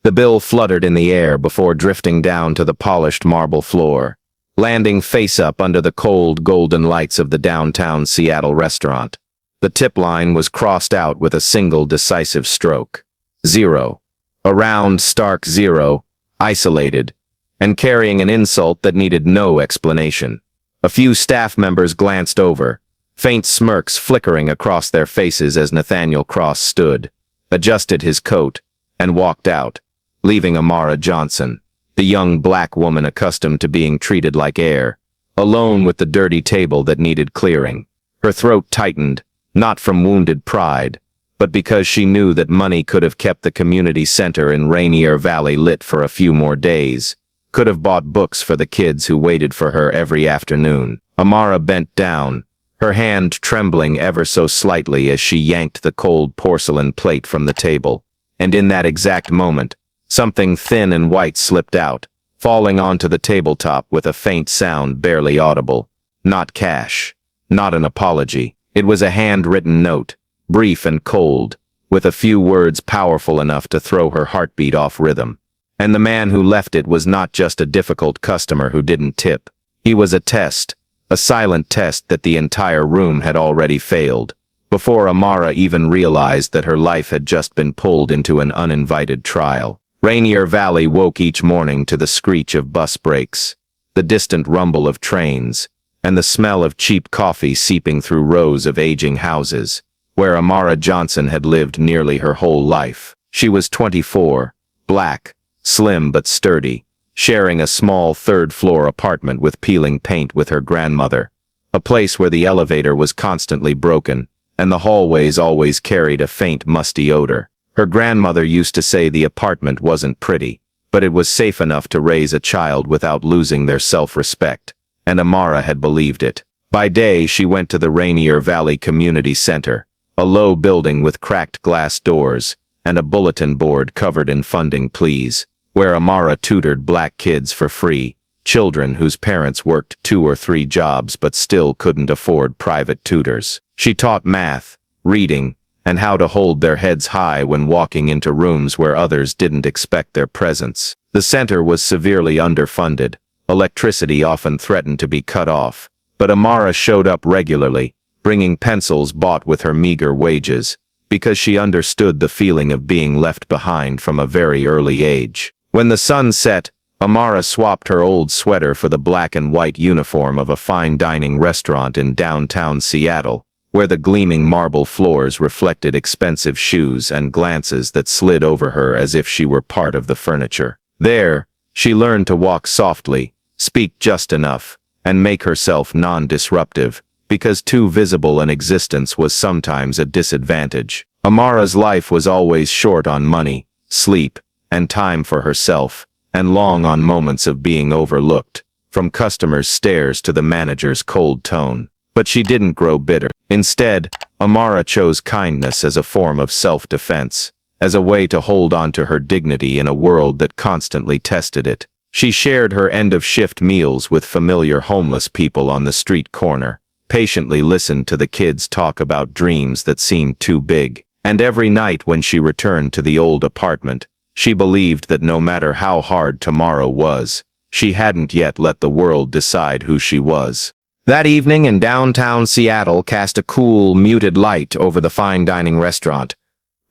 The bill fluttered in the air before drifting down to the polished marble floor, landing face up under the cold, golden lights of the downtown Seattle restaurant. The tip line was crossed out with a single decisive stroke. 0. A round, stark 0, isolated, and carrying an insult that needed no explanation. A few staff members glanced over, faint smirks flickering across their faces as Nathaniel Cross stood, adjusted his coat, and walked out, leaving Amara Johnson, the young black woman accustomed to being treated like air, alone with the dirty table that needed clearing. Her throat tightened, not from wounded pride, but because she knew that money could have kept the community center in Rainier Valley lit for a few more days, could have bought books for the kids who waited for her every afternoon. Amara bent down, her hand trembling ever so slightly as she yanked the cold porcelain plate from the table, and in that exact moment, something thin and white slipped out, falling onto the tabletop with a faint sound barely audible. Not cash, not an apology. It was a handwritten note, brief and cold, with a few words powerful enough to throw her heartbeat off rhythm. And the man who left it was not just a difficult customer who didn't tip. He was a test, a silent test that the entire room had already failed, before Amara even realized that her life had just been pulled into an uninvited trial. Rainier Valley woke each morning to the screech of bus brakes, the distant rumble of trains, and the smell of cheap coffee seeping through rows of aging houses, where Amara Johnson had lived nearly her whole life. She was 24, black, slim but sturdy, sharing a small third-floor apartment with peeling paint with her grandmother, a place where the elevator was constantly broken, and the hallways always carried a faint musty odor. Her grandmother used to say the apartment wasn't pretty, but it was safe enough to raise a child without losing their self-respect, and Amara had believed it. By day, she went to the Rainier Valley Community Center, a low building with cracked glass doors, and a bulletin board covered in funding pleas, where Amara tutored black kids for free, children whose parents worked 2 or 3 jobs but still couldn't afford private tutors. She taught math, reading, and how to hold their heads high when walking into rooms where others didn't expect their presence. The center was severely underfunded. Electricity often threatened to be cut off, but Amara showed up regularly, bringing pencils bought with her meager wages, because she understood the feeling of being left behind from a very early age. When the sun set, Amara swapped her old sweater for the black and white uniform of a fine dining restaurant in downtown Seattle, where the gleaming marble floors reflected expensive shoes and glances that slid over her as if she were part of the furniture. There, she learned to walk softly, speak just enough, and make herself non-disruptive, because too visible an existence was sometimes a disadvantage. Amara's life was always short on money, sleep, and time for herself, and long on moments of being overlooked, from customers' stares to the manager's cold tone. But she didn't grow bitter. Instead, Amara chose kindness as a form of self-defense, as a way to hold on to her dignity in a world that constantly tested it. She shared her end-of-shift meals with familiar homeless people on the street corner, patiently listened to the kids talk about dreams that seemed too big, and every night when she returned to the old apartment, she believed that no matter how hard tomorrow was, she hadn't yet let the world decide who she was. That evening in downtown Seattle cast a cool, muted light over the fine dining restaurant,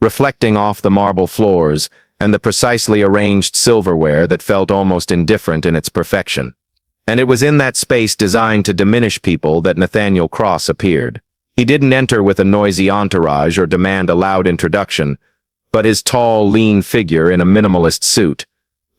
reflecting off the marble floors and the precisely arranged silverware that felt almost indifferent in its perfection. And it was in that space designed to diminish people that Nathaniel Cross appeared. He didn't enter with a noisy entourage or demand a loud introduction, but his tall, lean figure in a minimalist suit,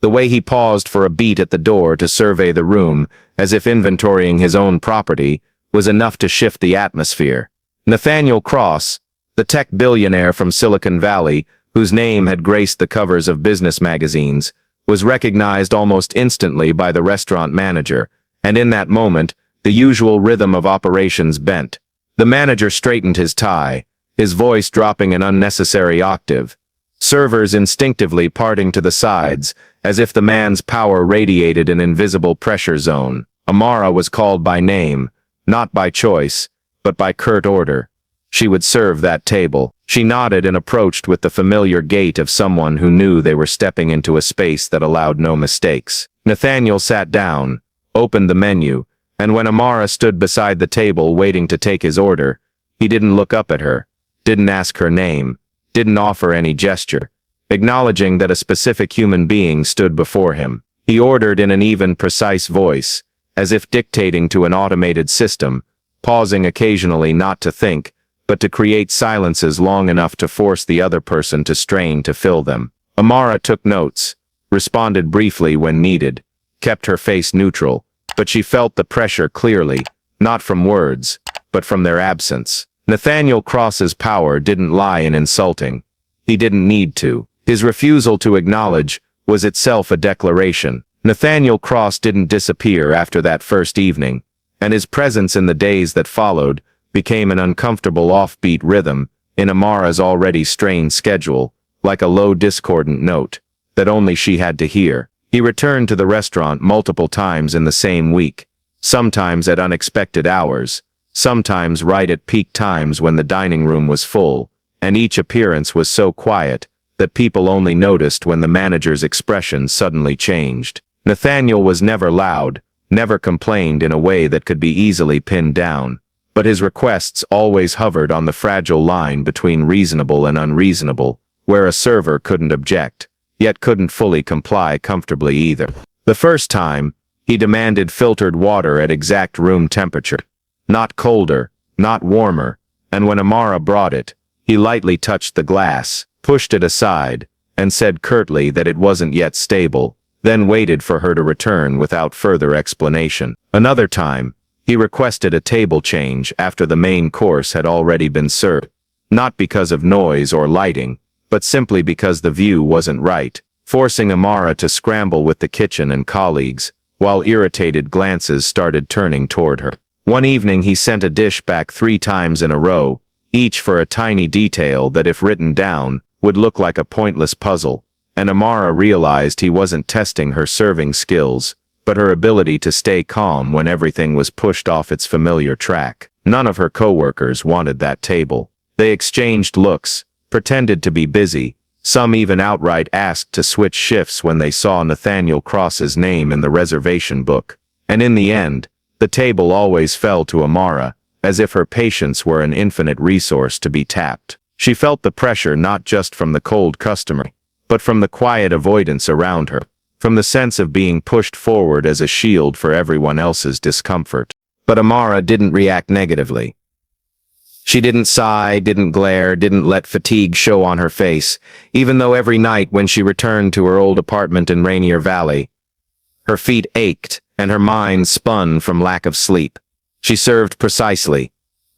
the way he paused for a beat at the door to survey the room, as if inventorying his own property, was enough to shift the atmosphere. Nathaniel Cross, the tech billionaire from Silicon Valley, whose name had graced the covers of business magazines, was recognized almost instantly by the restaurant manager, and in that moment, the usual rhythm of operations bent. The manager straightened his tie, his voice dropping an unnecessary octave, servers instinctively parting to the sides, as if the man's power radiated an invisible pressure zone. Amara was called by name, not by choice, but by curt order. she would serve that table. She nodded and approached with the familiar gait of someone who knew they were stepping into a space that allowed no mistakes. Nathaniel sat down, opened the menu, and when Amara stood beside the table waiting to take his order, he didn't look up at her, didn't ask her name, didn't offer any gesture, acknowledging that a specific human being stood before him. He ordered in an even, precise voice, as if dictating to an automated system, pausing occasionally not to think, but to create silences long enough to force the other person to strain to fill them. Amara took notes, responded briefly when needed, kept her face neutral, but she felt the pressure clearly, not from words, but from their absence. Nathaniel Cross's power didn't lie in insulting. He didn't need to. His refusal to acknowledge was itself a declaration. Nathaniel Cross didn't disappear after that first evening, and his presence in the days that followed became an uncomfortable offbeat rhythm in Amara's already strained schedule, like a low discordant note that only she had to hear. He returned to the restaurant multiple times in the same week, sometimes at unexpected hours, sometimes right at peak times when the dining room was full, and each appearance was so quiet that people only noticed when the manager's expression suddenly changed. Nathaniel was never loud, never complained in a way that could be easily pinned down, but his requests always hovered on the fragile line between reasonable and unreasonable, where a server couldn't object, yet couldn't fully comply comfortably either. The first time, he demanded filtered water at exact room temperature. Not colder, not warmer, and when Amara brought it, he lightly touched the glass, pushed it aside, and said curtly that it wasn't yet stable, then waited for her to return without further explanation. Another time, he requested a table change after the main course had already been served, not because of noise or lighting, but simply because the view wasn't right, forcing Amara to scramble with the kitchen and colleagues, while irritated glances started turning toward her. One evening he sent a dish back 3 times in a row, each for a tiny detail that if written down, would look like a pointless puzzle, and Amara realized he wasn't testing her serving skills, but her ability to stay calm when everything was pushed off its familiar track. None of her coworkers wanted that table. They exchanged looks, pretended to be busy, some even outright asked to switch shifts when they saw Nathaniel Cross's name in the reservation book, and in the end, the table always fell to Amara, as if her patience were an infinite resource to be tapped. She felt the pressure not just from the cold customer, but from the quiet avoidance around her, from the sense of being pushed forward as a shield for everyone else's discomfort. But Amara didn't react negatively. She didn't sigh, didn't glare, didn't let fatigue show on her face, even though every night when she returned to her old apartment in Rainier Valley, her feet ached and her mind spun from lack of sleep. She served precisely,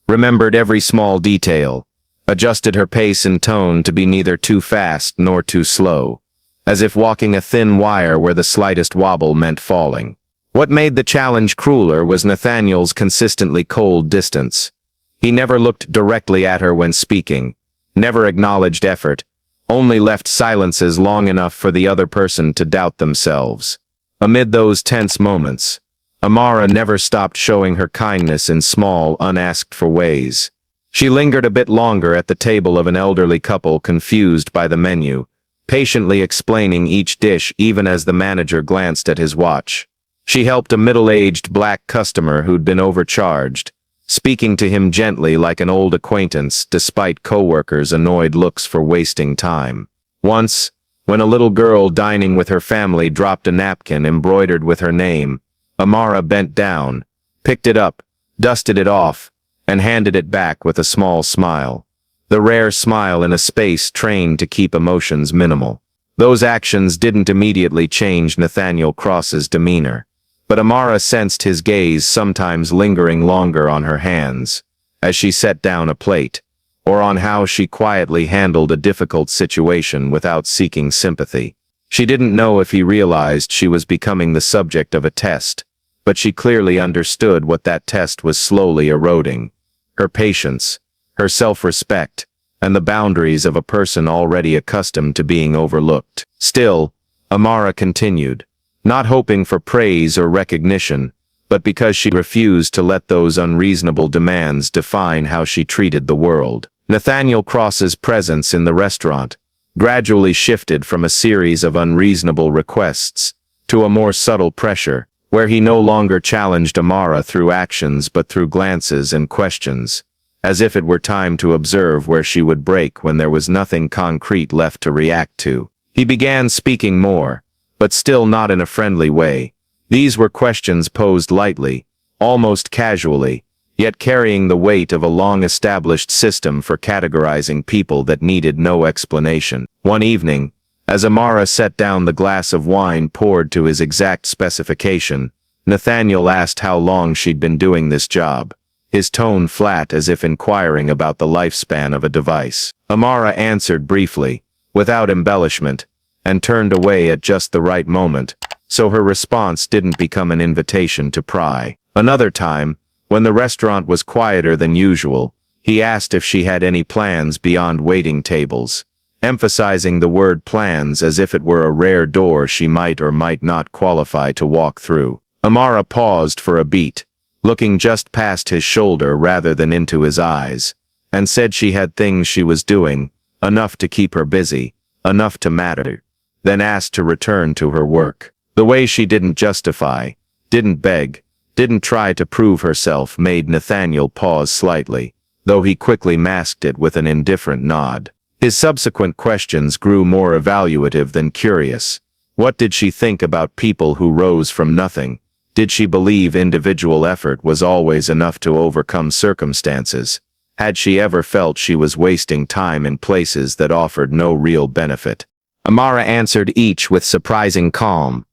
remembered every small detail, adjusted her pace and tone to be neither too fast nor too slow, as if walking a thin wire where the slightest wobble meant falling. What made the challenge crueler was Nathaniel's consistently cold distance. He never looked directly at her when speaking, never acknowledged effort, only left silences long enough for the other person to doubt themselves. Amid those tense moments, Amara never stopped showing her kindness in small, unasked-for ways. She lingered a bit longer at the table of an elderly couple confused by the menu, patiently explaining each dish even as the manager glanced at his watch. She helped a middle-aged black customer who'd been overcharged, speaking to him gently like an old acquaintance despite coworkers' annoyed looks for wasting time. Once, when a little girl dining with her family dropped a napkin embroidered with her name, Amara bent down, picked it up, dusted it off, and handed it back with a small smile. The rare smile in a space trained to keep emotions minimal. Those actions didn't immediately change Nathaniel Cross's demeanor, but Amara sensed his gaze sometimes lingering longer on her hands, as she set down a plate, or on how she quietly handled a difficult situation without seeking sympathy. She didn't know if he realized she was becoming the subject of a test, but she clearly understood what that test was slowly eroding: her patience, her self-respect, and the boundaries of a person already accustomed to being overlooked. Still, Amara continued, not hoping for praise or recognition, but because she refused to let those unreasonable demands define how she treated the world. Nathaniel Cross's presence in the restaurant gradually shifted from a series of unreasonable requests to a more subtle pressure, where he no longer challenged Amara through actions but through glances and questions, as if it were time to observe where she would break when there was nothing concrete left to react to. He began speaking more, but still not in a friendly way. These were questions posed lightly, almost casually, yet carrying the weight of a long-established system for categorizing people that needed no explanation. One evening, as Amara set down the glass of wine poured to his exact specification, Nathaniel asked how long she'd been doing this job, his tone flat as if inquiring about the lifespan of a device. Amara answered briefly, without embellishment, and turned away at just the right moment, so her response didn't become an invitation to pry. Another time, when the restaurant was quieter than usual, he asked if she had any plans beyond waiting tables, emphasizing the word plans as if it were a rare door she might or might not qualify to walk through. Amara paused for a beat, looking just past his shoulder rather than into his eyes, and said she had things she was doing, enough to keep her busy, enough to matter, then asked to return to her work. The way she didn't justify, didn't beg, didn't try to prove herself made Nathaniel pause slightly, though he quickly masked it with an indifferent nod. His subsequent questions grew more evaluative than curious. What did she think about people who rose from nothing? Did she believe individual effort was always enough to overcome circumstances? Had she ever felt she was wasting time in places that offered no real benefit? Amara answered each with surprising calm,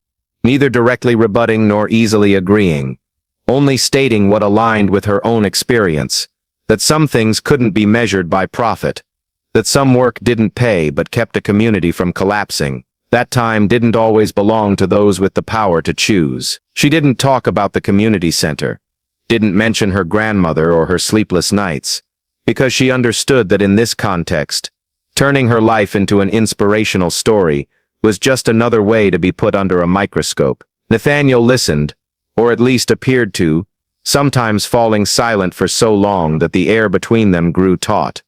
neither directly rebutting nor easily agreeing, only stating what aligned with her own experience, that some things couldn't be measured by profit, that some work didn't pay but kept a community from collapsing. That time didn't always belong to those with the power to choose. She didn't talk about the community center, didn't mention her grandmother or her sleepless nights, because she understood that in this context, turning her life into an inspirational story was just another way to be put under a microscope. Nathaniel listened, or at least appeared to, sometimes falling silent for so long that the air between them grew taut.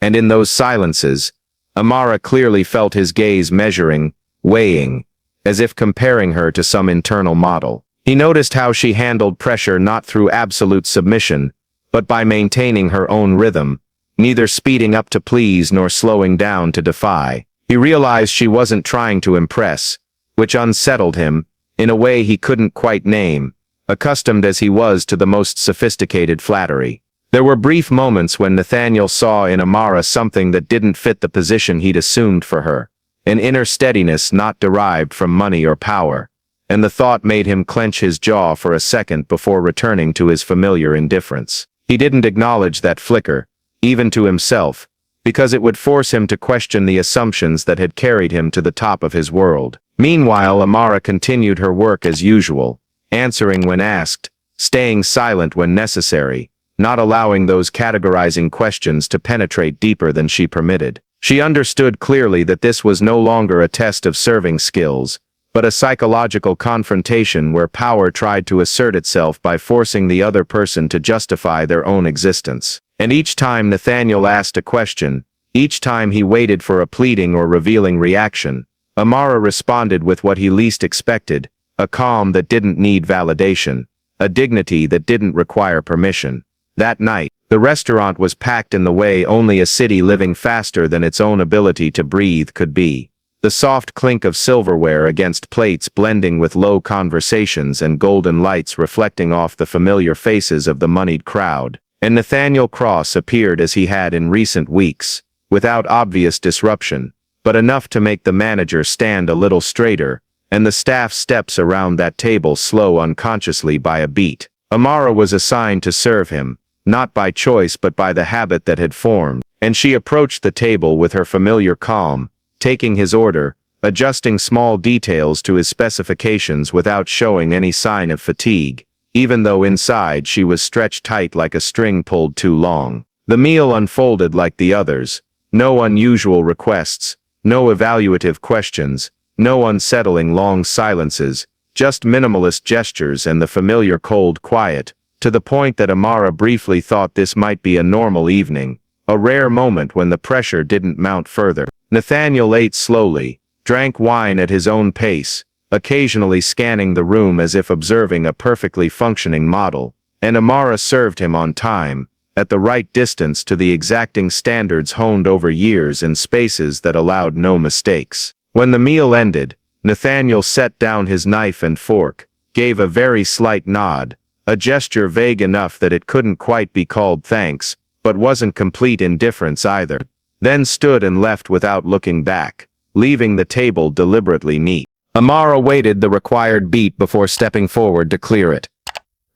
And in those silences, Amara clearly felt his gaze measuring, weighing, as if comparing her to some internal model. He noticed how she handled pressure not through absolute submission, but by maintaining her own rhythm, neither speeding up to please nor slowing down to defy. He realized she wasn't trying to impress, which unsettled him, in a way he couldn't quite name, accustomed as he was to the most sophisticated flattery. There were brief moments when Nathaniel saw in Amara something that didn't fit the position he'd assumed for her, an inner steadiness not derived from money or power, and the thought made him clench his jaw for a second before returning to his familiar indifference. He didn't acknowledge that flicker, even to himself, because it would force him to question the assumptions that had carried him to the top of his world. Meanwhile, Amara continued her work as usual, answering when asked, staying silent when necessary, not allowing those categorizing questions to penetrate deeper than she permitted. She understood clearly that this was no longer a test of serving skills, but a psychological confrontation where power tried to assert itself by forcing the other person to justify their own existence. And each time Nathaniel asked a question, each time he waited for a pleading or revealing reaction, Amara responded with what he least expected, a calm that didn't need validation, a dignity that didn't require permission. That night, the restaurant was packed in the way only a city living faster than its own ability to breathe could be. The soft clink of silverware against plates blending with low conversations and golden lights reflecting off the familiar faces of the moneyed crowd. And Nathaniel Cross appeared as he had in recent weeks, without obvious disruption, but enough to make the manager stand a little straighter, and the staff's steps around that table slow unconsciously by a beat. Amara was assigned to serve him, not by choice but by the habit that had formed, and she approached the table with her familiar calm, taking his order, adjusting small details to his specifications without showing any sign of fatigue, even though inside she was stretched tight like a string pulled too long. The meal unfolded like the others, no unusual requests, no evaluative questions, no unsettling long silences, just minimalist gestures and the familiar cold quiet, to the point that Amara briefly thought this might be a normal evening, a rare moment when the pressure didn't mount further. Nathaniel ate slowly, drank wine at his own pace, occasionally scanning the room as if observing a perfectly functioning model, and Amara served him on time, at the right distance to the exacting standards honed over years in spaces that allowed no mistakes. When the meal ended, Nathaniel set down his knife and fork, gave a very slight nod, a gesture vague enough that it couldn't quite be called thanks, but wasn't complete indifference either, then stood and left without looking back, leaving the table deliberately neat. Amara waited the required beat before stepping forward to clear it.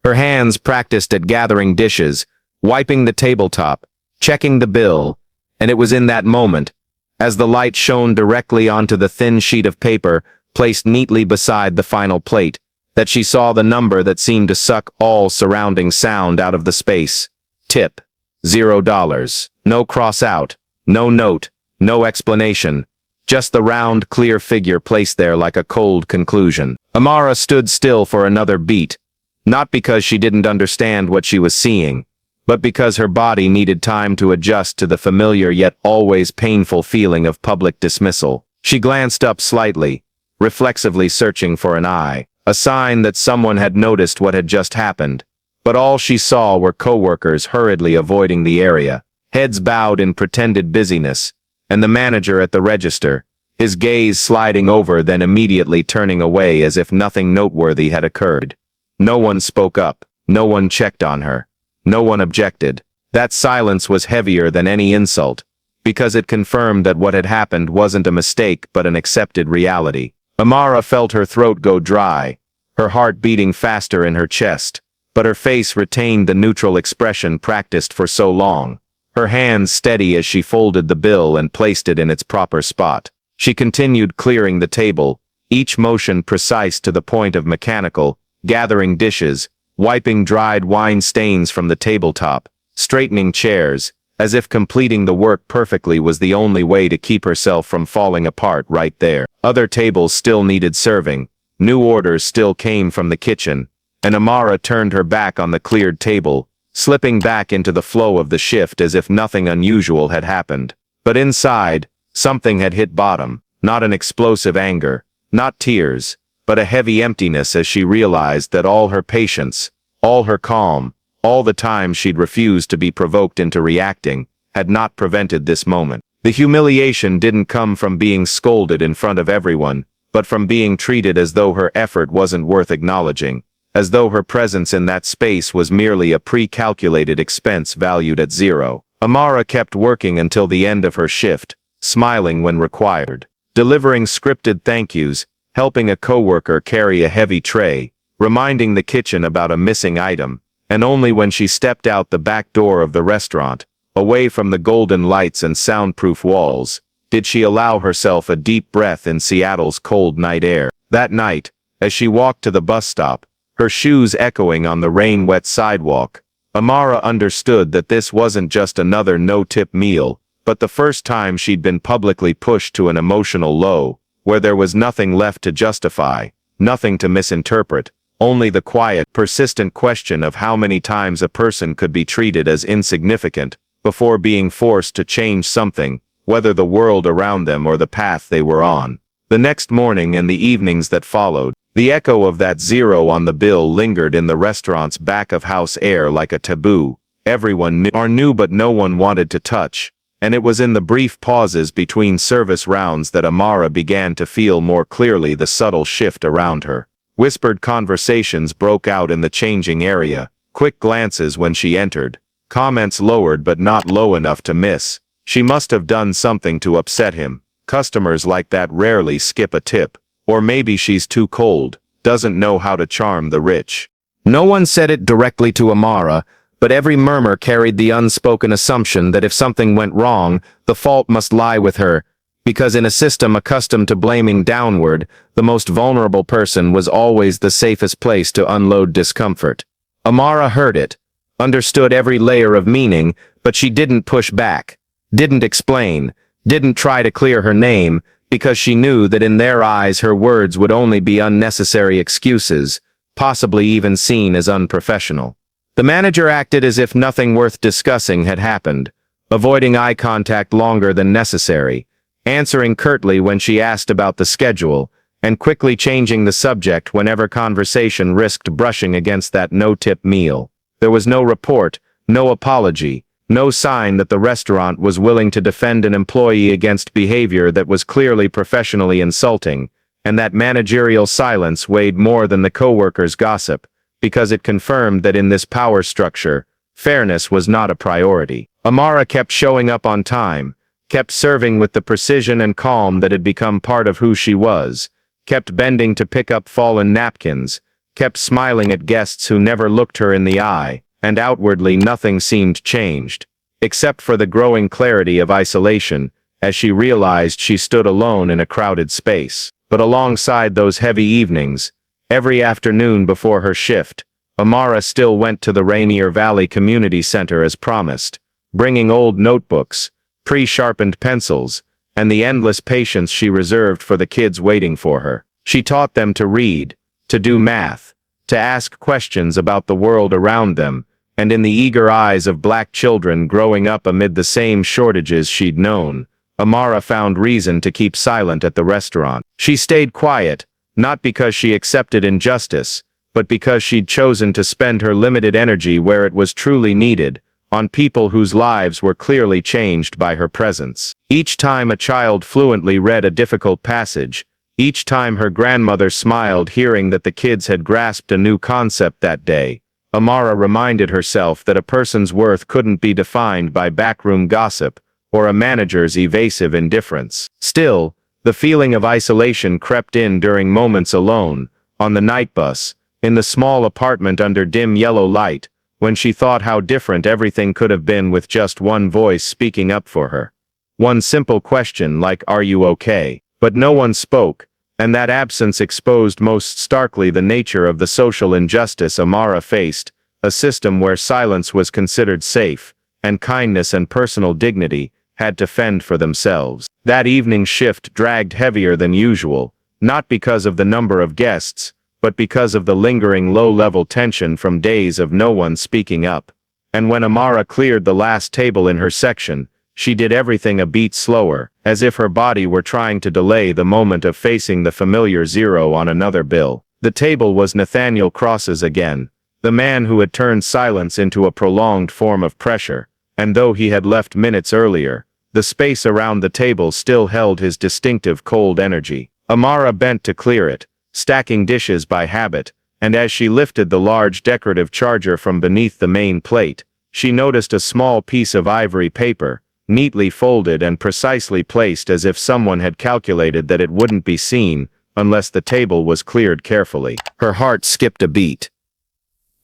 Her hands practiced at gathering dishes, wiping the tabletop, checking the bill, and it was in that moment, as the light shone directly onto the thin sheet of paper placed neatly beside the final plate, that she saw the number that seemed to suck all surrounding sound out of the space. Tip. $0. No cross out, no note, no explanation. Just the round, clear figure placed there like a cold conclusion. Amara stood still for another beat, not because she didn't understand what she was seeing, but because her body needed time to adjust to the familiar yet always painful feeling of public dismissal. She glanced up slightly, reflexively searching for an eye, a sign that someone had noticed what had just happened, but all she saw were coworkers hurriedly avoiding the area, heads bowed in pretended busyness, and the manager at the register, his gaze sliding over then immediately turning away as if nothing noteworthy had occurred. No one spoke up, no one checked on her, no one objected. That silence was heavier than any insult, because it confirmed that what had happened wasn't a mistake but an accepted reality. Amara felt her throat go dry, her heart beating faster in her chest, but her face retained the neutral expression practiced for so long, her hands steady as she folded the bill and placed it in its proper spot. She continued clearing the table, each motion precise to the point of mechanical, gathering dishes, wiping dried wine stains from the tabletop, straightening chairs, as if completing the work perfectly was the only way to keep herself from falling apart right there. Other tables still needed serving, new orders still came from the kitchen, and Amara turned her back on the cleared table, slipping back into the flow of the shift as if nothing unusual had happened. But inside, something had hit bottom, not an explosive anger, not tears, but a heavy emptiness as she realized that all her patience, all her calm, all the time she'd refused to be provoked into reacting, had not prevented this moment. The humiliation didn't come from being scolded in front of everyone, but from being treated as though her effort wasn't worth acknowledging, as though her presence in that space was merely a pre-calculated expense valued at zero. Amara kept working until the end of her shift, smiling when required, delivering scripted thank yous, helping a coworker carry a heavy tray, reminding the kitchen about a missing item, and only when she stepped out the back door of the restaurant, away from the golden lights and soundproof walls, did she allow herself a deep breath in Seattle's cold night air. That night, as she walked to the bus stop, her shoes echoing on the rain-wet sidewalk, Amara understood that this wasn't just another no-tip meal, but the first time she'd been publicly pushed to an emotional low, where there was nothing left to justify, nothing to misinterpret, only the quiet, persistent question of how many times a person could be treated as insignificant before being forced to change something, whether the world around them or the path they were on. The next morning and the evenings that followed, the echo of that zero on the bill lingered in the restaurant's back-of-house air like a taboo. Everyone knew but no one wanted to touch, and it was in the brief pauses between service rounds that Amara began to feel more clearly the subtle shift around her. Whispered conversations broke out in the changing area, quick glances when she entered, comments lowered but not low enough to miss. She must have done something to upset him. Customers like that rarely skip a tip. Or maybe she's too cold, doesn't know how to charm the rich. No one said it directly to Amara, but every murmur carried the unspoken assumption that if something went wrong, the fault must lie with her, because in a system accustomed to blaming downward, the most vulnerable person was always the safest place to unload discomfort. Amara heard it, understood every layer of meaning, but she didn't push back, didn't explain, didn't try to clear her name, because she knew that in their eyes her words would only be unnecessary excuses, possibly even seen as unprofessional. The manager acted as if nothing worth discussing had happened, avoiding eye contact longer than necessary, answering curtly when she asked about the schedule, and quickly changing the subject whenever conversation risked brushing against that no-tip meal. There was no report, no apology, no sign that the restaurant was willing to defend an employee against behavior that was clearly professionally insulting, and that managerial silence weighed more than the coworkers' gossip, because it confirmed that in this power structure, fairness was not a priority. Amara kept showing up on time, kept serving with the precision and calm that had become part of who she was, kept bending to pick up fallen napkins, kept smiling at guests who never looked her in the eye, and outwardly nothing seemed changed, except for the growing clarity of isolation, as she realized she stood alone in a crowded space. But alongside those heavy evenings, every afternoon before her shift, Amara still went to the Rainier Valley Community Center as promised, bringing old notebooks, pre-sharpened pencils, and the endless patience she reserved for the kids waiting for her. She taught them to read, to do math, to ask questions about the world around them, and in the eager eyes of black children growing up amid the same shortages she'd known, Amara found reason to keep silent at the restaurant. She stayed quiet, not because she accepted injustice, but because she'd chosen to spend her limited energy where it was truly needed, on people whose lives were clearly changed by her presence. Each time a child fluently read a difficult passage, each time her grandmother smiled hearing that the kids had grasped a new concept that day, Amara reminded herself that a person's worth couldn't be defined by backroom gossip or a manager's evasive indifference. Still, the feeling of isolation crept in during moments alone, on the night bus, in the small apartment under dim yellow light, when she thought how different everything could have been with just one voice speaking up for her. One simple question like, "Are you okay?" But no one spoke, and that absence exposed most starkly the nature of the social injustice Amara faced, a system where silence was considered safe, and kindness and personal dignity had to fend for themselves. That evening's shift dragged heavier than usual, not because of the number of guests, but because of the lingering low-level tension from days of no one speaking up. And when Amara cleared the last table in her section, she did everything a beat slower, as if her body were trying to delay the moment of facing the familiar zero on another bill. The table was Nathaniel Cross's again, the man who had turned silence into a prolonged form of pressure, and though he had left minutes earlier, the space around the table still held his distinctive cold energy. Amara bent to clear it, stacking dishes by habit, and as she lifted the large decorative charger from beneath the main plate, she noticed a small piece of ivory paper, neatly folded and precisely placed as if someone had calculated that it wouldn't be seen unless the table was cleared carefully. Her heart skipped a beat.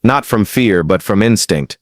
Not from fear but from instinct,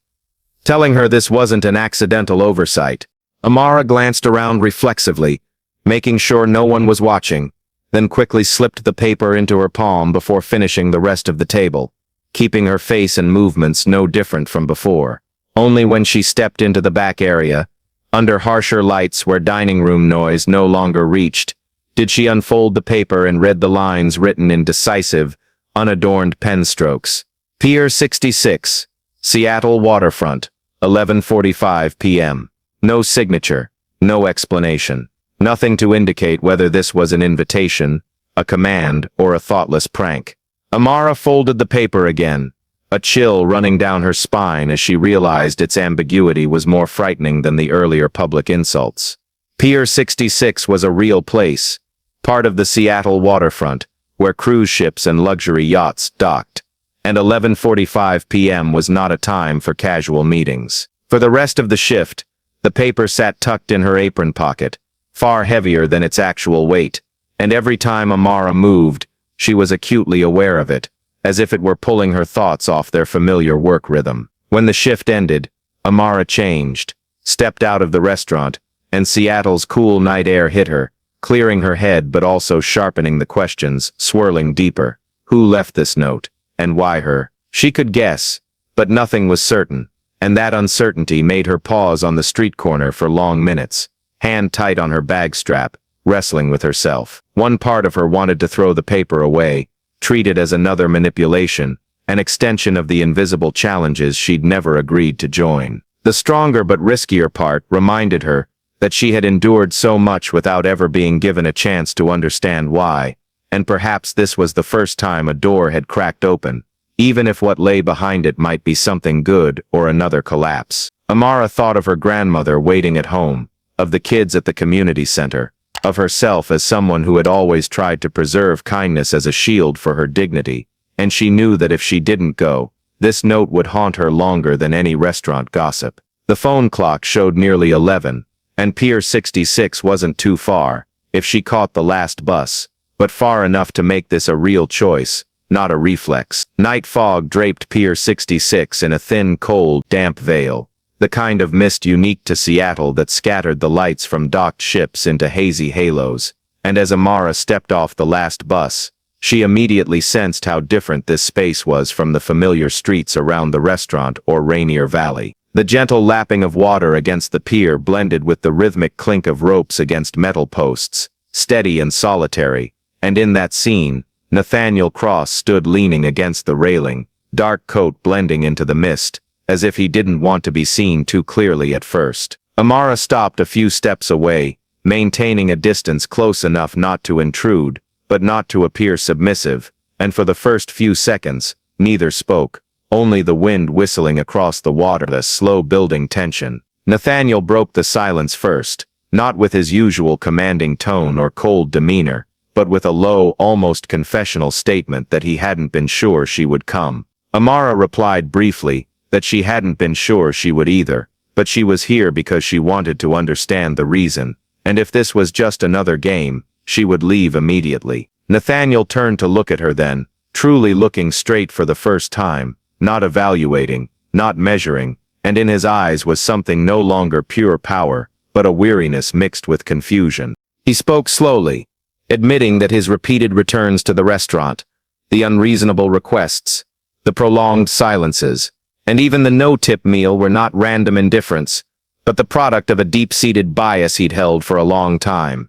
telling her this wasn't an accidental oversight. Amara glanced around reflexively, making sure no one was watching, then quickly slipped the paper into her palm before finishing the rest of the table, keeping her face and movements no different from before. Only when she stepped into the back area, under harsher lights where dining room noise no longer reached, did she unfold the paper and read the lines written in decisive, unadorned pen strokes. Pier 66, Seattle Waterfront, 11:45 p.m. No signature, no explanation. Nothing to indicate whether this was an invitation, a command, or a thoughtless prank. Amara folded the paper again, a chill running down her spine as she realized its ambiguity was more frightening than the earlier public insults. Pier 66 was a real place, part of the Seattle waterfront, where cruise ships and luxury yachts docked, and 11:45 p.m. was not a time for casual meetings. For the rest of the shift, the paper sat tucked in her apron pocket, far heavier than its actual weight, and every time Amara moved, she was acutely aware of it, as if it were pulling her thoughts off their familiar work rhythm. When the shift ended, Amara changed, stepped out of the restaurant, and Seattle's cool night air hit her, clearing her head but also sharpening the questions, swirling deeper. Who left this note? And why her? She could guess, but nothing was certain, and that uncertainty made her pause on the street corner for long minutes, hand tight on her bag strap, wrestling with herself. One part of her wanted to throw the paper away, treat it as another manipulation, an extension of the invisible challenges she'd never agreed to join. The stronger but riskier part reminded her that she had endured so much without ever being given a chance to understand why, and perhaps this was the first time a door had cracked open, even if what lay behind it might be something good or another collapse. Amara thought of her grandmother waiting at home, of the kids at the community center, of herself as someone who had always tried to preserve kindness as a shield for her dignity, and she knew that if she didn't go, this note would haunt her longer than any restaurant gossip. The phone clock showed nearly 11, and Pier 66 wasn't too far, if she caught the last bus, but far enough to make this a real choice, not a reflex. Night fog draped Pier 66 in a thin, cold, damp veil, the kind of mist unique to Seattle that scattered the lights from docked ships into hazy halos, and as Amara stepped off the last bus, she immediately sensed how different this space was from the familiar streets around the restaurant or Rainier Valley. The gentle lapping of water against the pier blended with the rhythmic clink of ropes against metal posts, steady and solitary, and in that scene, Nathaniel Cross stood leaning against the railing, dark coat blending into the mist, as if he didn't want to be seen too clearly at first. Amara stopped a few steps away, maintaining a distance close enough not to intrude, but not to appear submissive, and for the first few seconds, neither spoke, only the wind whistling across the water, the slow building tension. Nathaniel broke the silence first, not with his usual commanding tone or cold demeanor, but with a low, almost confessional statement that he hadn't been sure she would come. Amara replied briefly that she hadn't been sure she would either, but she was here because she wanted to understand the reason, and if this was just another game, she would leave immediately. Nathaniel turned to look at her then, truly looking straight for the first time, not evaluating, not measuring, and in his eyes was something no longer pure power, but a weariness mixed with confusion. He spoke slowly, admitting that his repeated returns to the restaurant, the unreasonable requests, the prolonged silences, and even the no-tip meal were not random indifference, but the product of a deep-seated bias he'd held for a long time.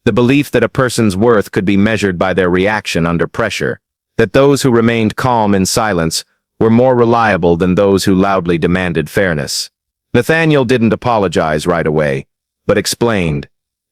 The belief that a person's worth could be measured by their reaction under pressure, that those who remained calm in silence were more reliable than those who loudly demanded fairness. Nathaniel didn't apologize right away, but explained,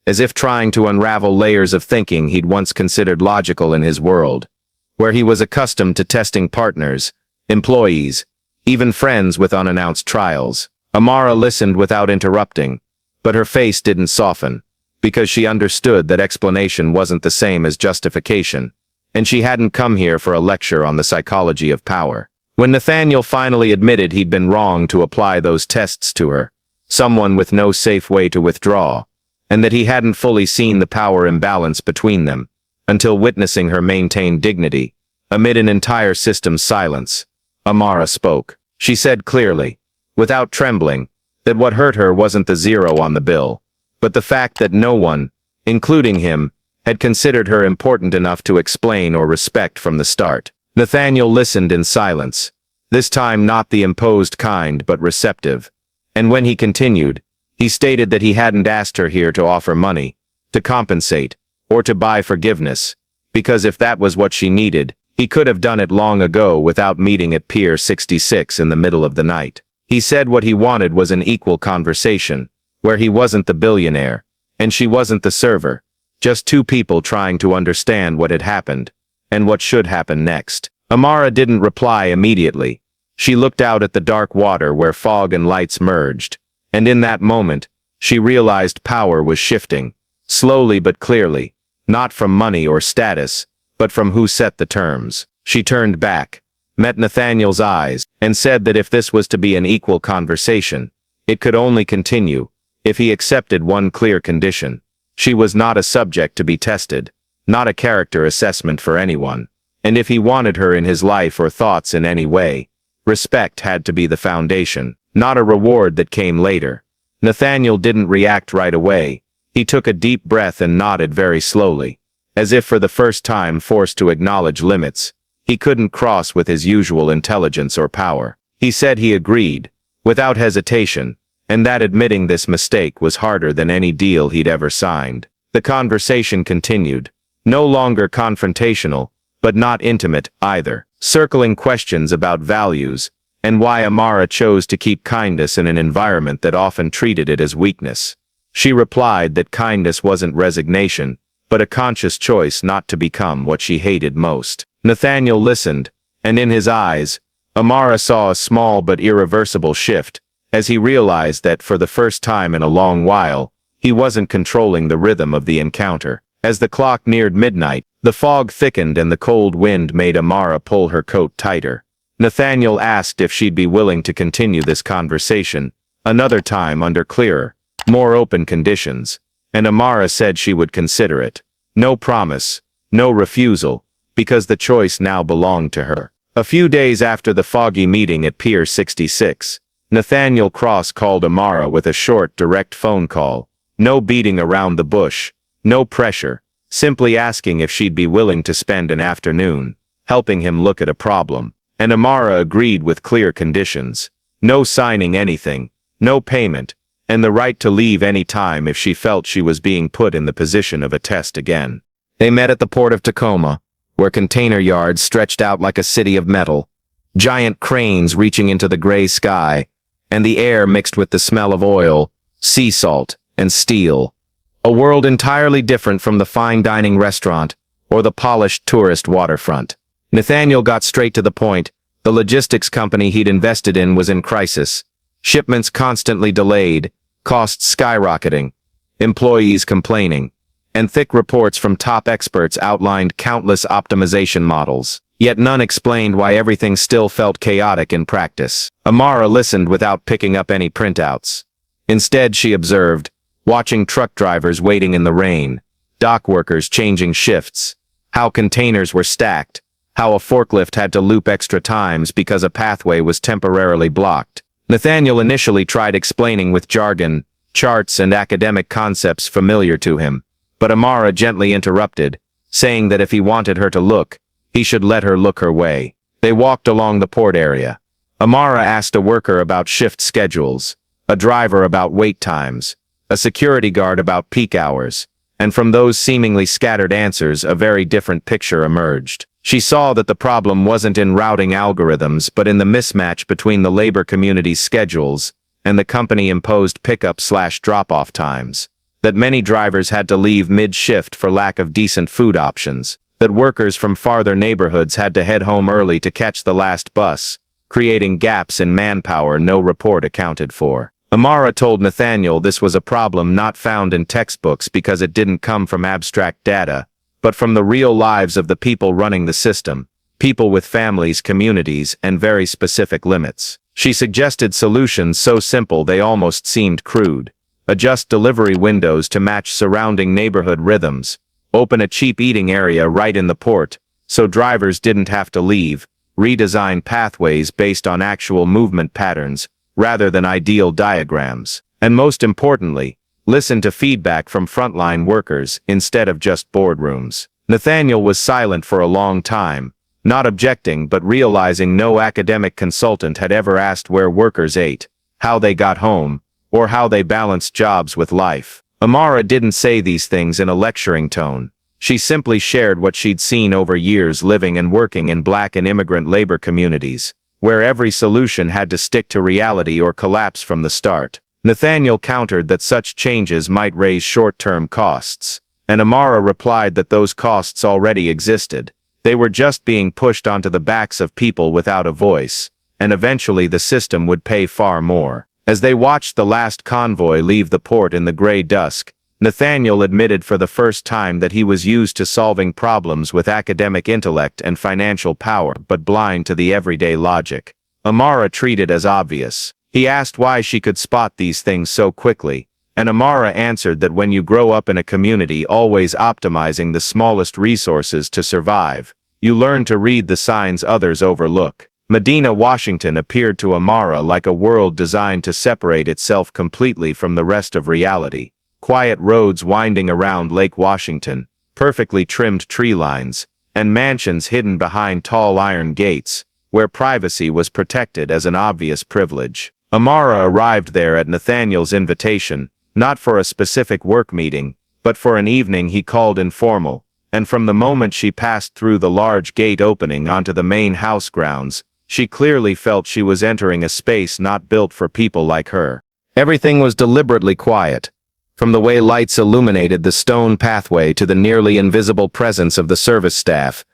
as if trying to unravel layers of thinking he'd once considered logical in his world, where he was accustomed to testing partners, employees, even friends with unannounced trials. Amara listened without interrupting, but her face didn't soften, because she understood that explanation wasn't the same as justification, and she hadn't come here for a lecture on the psychology of power. When Nathaniel finally admitted he'd been wrong to apply those tests to her, someone with no safe way to withdraw, and that he hadn't fully seen the power imbalance between them, until witnessing her maintain dignity, amid an entire system's silence, Amara spoke. She said clearly, without trembling, that what hurt her wasn't the zero on the bill, but the fact that no one, including him, had considered her important enough to explain or respect from the start. Nathaniel listened in silence, this time not the imposed kind but receptive, and when he continued, he stated that he hadn't asked her here to offer money, to compensate, or to buy forgiveness, because if that was what she needed, he could have done it long ago without meeting at Pier 66 in the middle of the night. He said what he wanted was an equal conversation, where he wasn't the billionaire, and she wasn't the server, just two people trying to understand what had happened, and what should happen next. Amara didn't reply immediately. She looked out at the dark water where fog and lights merged, and in that moment, she realized power was shifting, slowly but clearly, not from money or status, but from who set the terms. She turned back, met Nathaniel's eyes, and said that if this was to be an equal conversation, it could only continue if he accepted one clear condition. She was not a subject to be tested, not a character assessment for anyone, and if he wanted her in his life or thoughts in any way, respect had to be the foundation, not a reward that came later. Nathaniel didn't react right away. He took a deep breath and nodded very slowly, as if for the first time forced to acknowledge limits he couldn't cross with his usual intelligence or power. He said he agreed, without hesitation, and that admitting this mistake was harder than any deal he'd ever signed. The conversation continued, no longer confrontational, but not intimate either, circling questions about values, and why Amara chose to keep kindness in an environment that often treated it as weakness. She replied that kindness wasn't resignation, but a conscious choice not to become what she hated most. Nathaniel listened, and in his eyes, Amara saw a small but irreversible shift, as he realized that for the first time in a long while, he wasn't controlling the rhythm of the encounter. As the clock neared midnight, the fog thickened and the cold wind made Amara pull her coat tighter. Nathaniel asked if she'd be willing to continue this conversation, another time under clearer, more open conditions, and Amara said she would consider it. No promise, no refusal, because the choice now belonged to her. A few days after the foggy meeting at Pier 66, Nathaniel Cross called Amara with a short, direct phone call. No beating around the bush, no pressure, simply asking if she'd be willing to spend an afternoon, helping him look at a problem. And Amara agreed with clear conditions. No signing anything, no payment, and the right to leave any time if she felt she was being put in the position of a test again. They met at the port of Tacoma, where container yards stretched out like a city of metal, giant cranes reaching into the gray sky, and the air mixed with the smell of oil, sea salt, and steel. A world entirely different from the fine dining restaurant or the polished tourist waterfront. Nathaniel got straight to the point. The logistics company he'd invested in was in crisis. Shipments constantly delayed, costs skyrocketing, employees complaining, and thick reports from top experts outlined countless optimization models. Yet none explained why everything still felt chaotic in practice. Amara listened without picking up any printouts. Instead, she observed, watching truck drivers waiting in the rain, dock workers changing shifts, how containers were stacked, how a forklift had to loop extra times because a pathway was temporarily blocked. Nathaniel initially tried explaining with jargon, charts, and academic concepts familiar to him, but Amara gently interrupted, saying that if he wanted her to look, he should let her look her way. They walked along the port area. Amara asked a worker about shift schedules, a driver about wait times, a security guard about peak hours, and from those seemingly scattered answers a very different picture emerged. She saw that the problem wasn't in routing algorithms but in the mismatch between the labor community's schedules and the company-imposed pickup/drop-off times, that many drivers had to leave mid-shift for lack of decent food options, that workers from farther neighborhoods had to head home early to catch the last bus, creating gaps in manpower no report accounted for. Amara told Nathaniel this was a problem not found in textbooks because it didn't come from abstract data, but from the real lives of the people running the system, people with families, communities, and very specific limits. She suggested solutions so simple they almost seemed crude. Adjust delivery windows to match surrounding neighborhood rhythms, open a cheap eating area right in the port, so drivers didn't have to leave, redesign pathways based on actual movement patterns, rather than ideal diagrams, and most importantly, listen to feedback from frontline workers instead of just boardrooms. Nathaniel was silent for a long time, not objecting but realizing no academic consultant had ever asked where workers ate, how they got home, or how they balanced jobs with life. Amara didn't say these things in a lecturing tone. She simply shared what she'd seen over years living and working in Black and immigrant labor communities, where every solution had to stick to reality or collapse from the start. Nathaniel countered that such changes might raise short-term costs, and Amara replied that those costs already existed. They were just being pushed onto the backs of people without a voice, and eventually the system would pay far more. As they watched the last convoy leave the port in the gray dusk, Nathaniel admitted for the first time that he was used to solving problems with academic intellect and financial power but blind to the everyday logic Amara treated as obvious. He asked why she could spot these things so quickly, and Amara answered that when you grow up in a community always optimizing the smallest resources to survive, you learn to read the signs others overlook. Medina, Washington appeared to Amara like a world designed to separate itself completely from the rest of reality. Quiet roads winding around Lake Washington, perfectly trimmed tree lines, and mansions hidden behind tall iron gates, where privacy was protected as an obvious privilege. Amara arrived there at Nathaniel's invitation, not for a specific work meeting, but for an evening he called informal, and from the moment she passed through the large gate opening onto the main house grounds, she clearly felt she was entering a space not built for people like her. Everything was deliberately quiet, from the way lights illuminated the stone pathway to the nearly invisible presence of the service staff,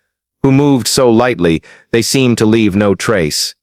who moved so lightly they seemed to leave no trace.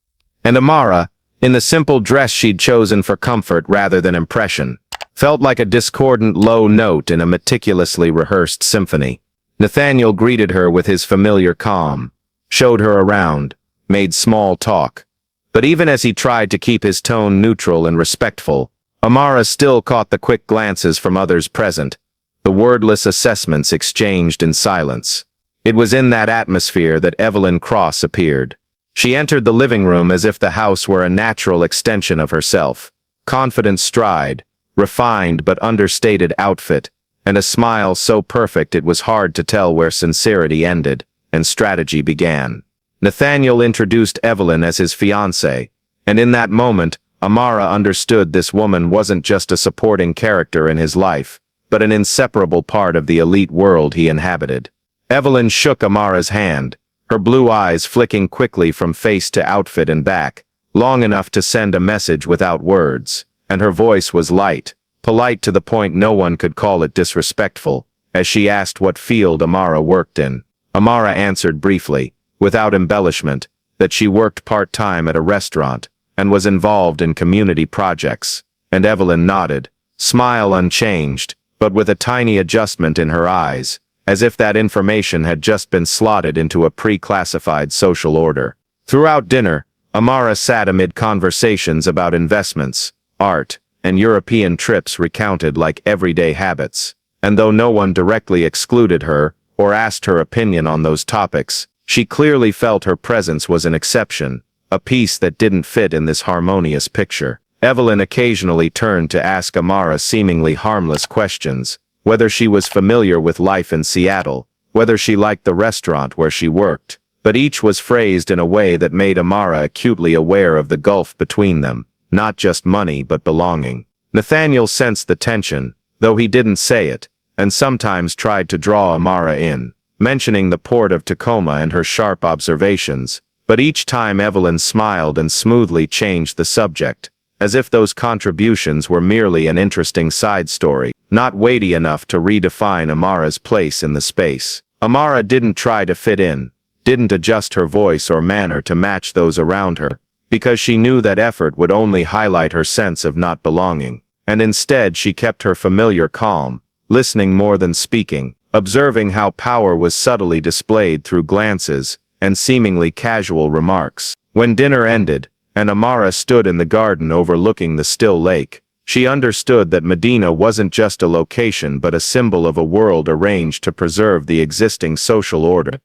And Amara, in the simple dress she'd chosen for comfort rather than impression, felt like a discordant low note in a meticulously rehearsed symphony. Nathaniel greeted her with his familiar calm, showed her around, made small talk. But even as he tried to keep his tone neutral and respectful, Amara still caught the quick glances from others present, the wordless assessments exchanged in silence. It was in that atmosphere that Evelyn Cross appeared. She entered the living room as if the house were a natural extension of herself. Confident stride, refined but understated outfit, and a smile so perfect it was hard to tell where sincerity ended and strategy began. Nathaniel introduced Evelyn as his fiancée, and in that moment, Amara understood this woman wasn't just a supporting character in his life, but an inseparable part of the elite world he inhabited. Evelyn shook Amara's hand, her blue eyes flicking quickly from face to outfit and back, long enough to send a message without words, and her voice was light, polite to the point no one could call it disrespectful, as she asked what field Amara worked in. Amara answered briefly, without embellishment, that she worked part-time at a restaurant, and was involved in community projects, and Evelyn nodded, smile unchanged, but with a tiny adjustment in her eyes, as if that information had just been slotted into a pre-classified social order. Throughout dinner, Amara sat amid conversations about investments, art, and European trips recounted like everyday habits, and though no one directly excluded her or asked her opinion on those topics, she clearly felt her presence was an exception, a piece that didn't fit in this harmonious picture. Evelyn occasionally turned to ask Amara seemingly harmless questions, whether she was familiar with life in Seattle, whether she liked the restaurant where she worked, but each was phrased in a way that made Amara acutely aware of the gulf between them, not just money but belonging. Nathaniel sensed the tension, though he didn't say it, and sometimes tried to draw Amara in, mentioning the port of Tacoma and her sharp observations, but each time Evelyn smiled and smoothly changed the subject, as if those contributions were merely an interesting side story, not weighty enough to redefine Amara's place in the space. Amara didn't try to fit in, didn't adjust her voice or manner to match those around her, because she knew that effort would only highlight her sense of not belonging, and instead she kept her familiar calm, listening more than speaking, observing how power was subtly displayed through glances and seemingly casual remarks. When dinner ended, and Amara stood in the garden overlooking the still lake, she understood that Medina wasn't just a location but a symbol of a world arranged to preserve the existing social order.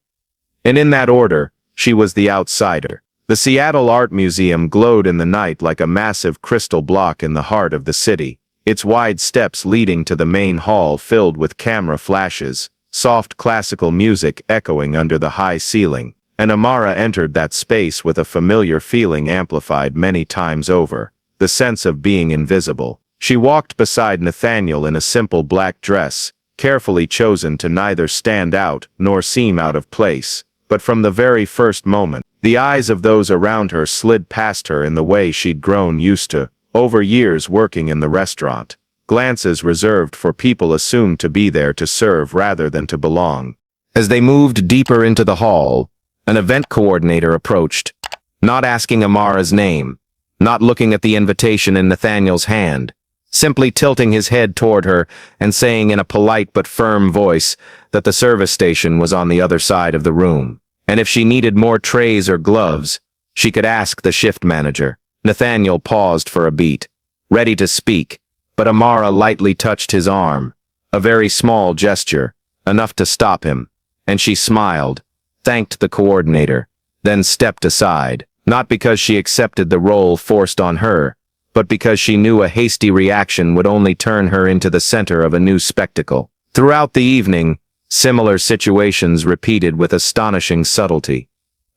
And in that order, she was the outsider. The Seattle Art Museum glowed in the night like a massive crystal block in the heart of the city, its wide steps leading to the main hall filled with camera flashes, soft classical music echoing under the high ceiling, and Amara entered that space with a familiar feeling amplified many times over, the sense of being invisible. She walked beside Nathaniel in a simple black dress, carefully chosen to neither stand out nor seem out of place, but from the very first moment, the eyes of those around her slid past her in the way she'd grown used to, over years working in the restaurant, glances reserved for people assumed to be there to serve rather than to belong. As they moved deeper into the hall, an event coordinator approached, not asking Amara's name, not looking at the invitation in Nathaniel's hand, simply tilting his head toward her and saying in a polite but firm voice that the service station was on the other side of the room, and if she needed more trays or gloves, she could ask the shift manager. Nathaniel paused for a beat, ready to speak, but Amara lightly touched his arm, a very small gesture, enough to stop him, and she smiled, thanked the coordinator, then stepped aside, not because she accepted the role forced on her, but because she knew a hasty reaction would only turn her into the center of a new spectacle. Throughout the evening, similar situations repeated with astonishing subtlety.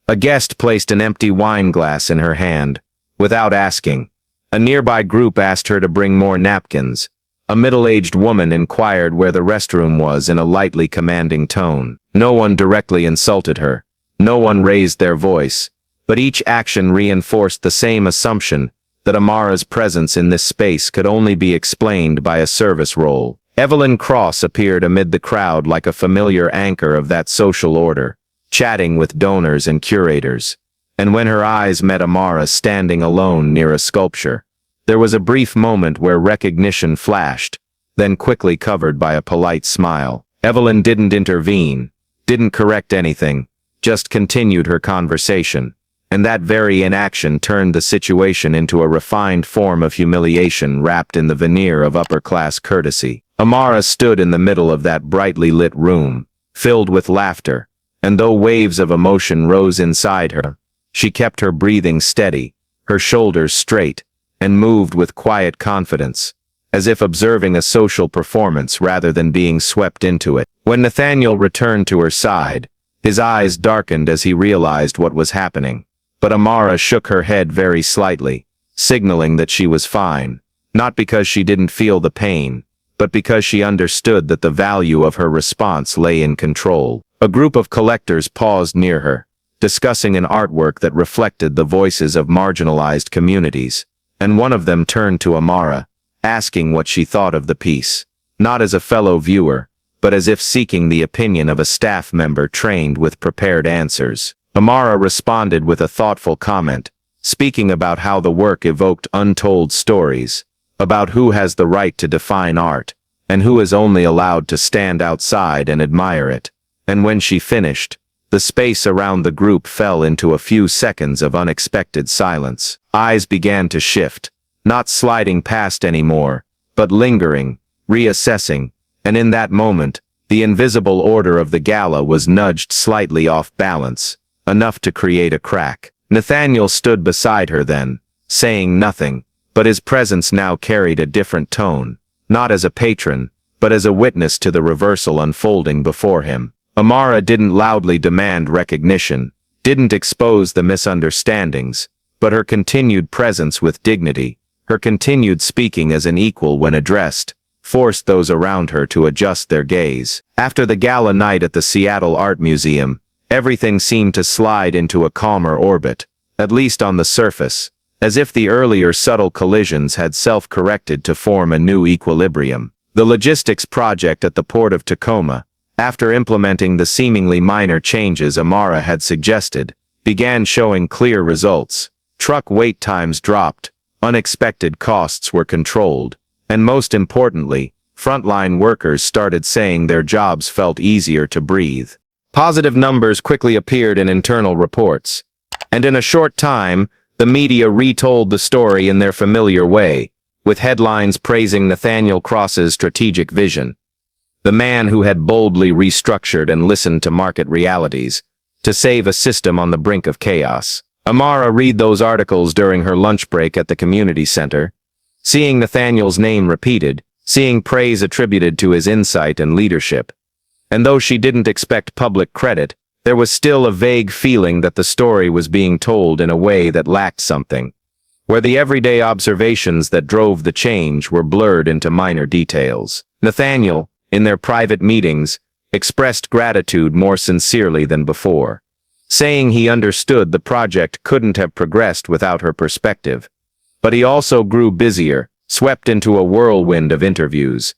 A guest placed an empty wine glass in her hand, without asking. A nearby group asked her to bring more napkins. A middle-aged woman inquired where the restroom was in a lightly commanding tone. No one directly insulted her. No one raised their voice. But each action reinforced the same assumption that Amara's presence in this space could only be explained by a service role. Evelyn Cross appeared amid the crowd like a familiar anchor of that social order, chatting with donors and curators. And when her eyes met Amara standing alone near a sculpture, there was a brief moment where recognition flashed, then quickly covered by a polite smile. Evelyn didn't intervene, didn't correct anything, just continued her conversation. And that very inaction turned the situation into a refined form of humiliation wrapped in the veneer of upper-class courtesy. Amara stood in the middle of that brightly lit room, filled with laughter, and though waves of emotion rose inside her, she kept her breathing steady, her shoulders straight, and moved with quiet confidence, as if observing a social performance rather than being swept into it. When Nathaniel returned to her side, his eyes darkened as he realized what was happening. But Amara shook her head very slightly, signaling that she was fine, not because she didn't feel the pain, but because she understood that the value of her response lay in control. A group of collectors paused near her, discussing an artwork that reflected the voices of marginalized communities, and one of them turned to Amara, asking what she thought of the piece, not as a fellow viewer, but as if seeking the opinion of a staff member trained with prepared answers. Amara responded with a thoughtful comment, speaking about how the work evoked untold stories, about who has the right to define art, and who is only allowed to stand outside and admire it. And when she finished, the space around the group fell into a few seconds of unexpected silence. Eyes began to shift, not sliding past anymore, but lingering, reassessing, and in that moment, the invisible order of the gala was nudged slightly off balance, enough to create a crack. Nathaniel stood beside her then, saying nothing, but his presence now carried a different tone, not as a patron, but as a witness to the reversal unfolding before him. Amara didn't loudly demand recognition, didn't expose the misunderstandings, but her continued presence with dignity, her continued speaking as an equal when addressed, forced those around her to adjust their gaze. After the gala night at the Seattle Art Museum, everything seemed to slide into a calmer orbit, at least on the surface, as if the earlier subtle collisions had self-corrected to form a new equilibrium. The logistics project at the port of Tacoma, after implementing the seemingly minor changes Amara had suggested, began showing clear results. Truck wait times dropped, unexpected costs were controlled, and most importantly, frontline workers started saying their jobs felt easier to breathe. Positive numbers quickly appeared in internal reports, and in a short time, the media retold the story in their familiar way, with headlines praising Nathaniel Cross's strategic vision. The man who had boldly restructured and listened to market realities, to save a system on the brink of chaos. Amara read those articles during her lunch break at the community center, seeing Nathaniel's name repeated, seeing praise attributed to his insight and leadership. And though she didn't expect public credit, there was still a vague feeling that the story was being told in a way that lacked something, where the everyday observations that drove the change were blurred into minor details. Nathaniel, in their private meetings, expressed gratitude more sincerely than before, saying he understood the project couldn't have progressed without her perspective. But he also grew busier, swept into a whirlwind of interviews,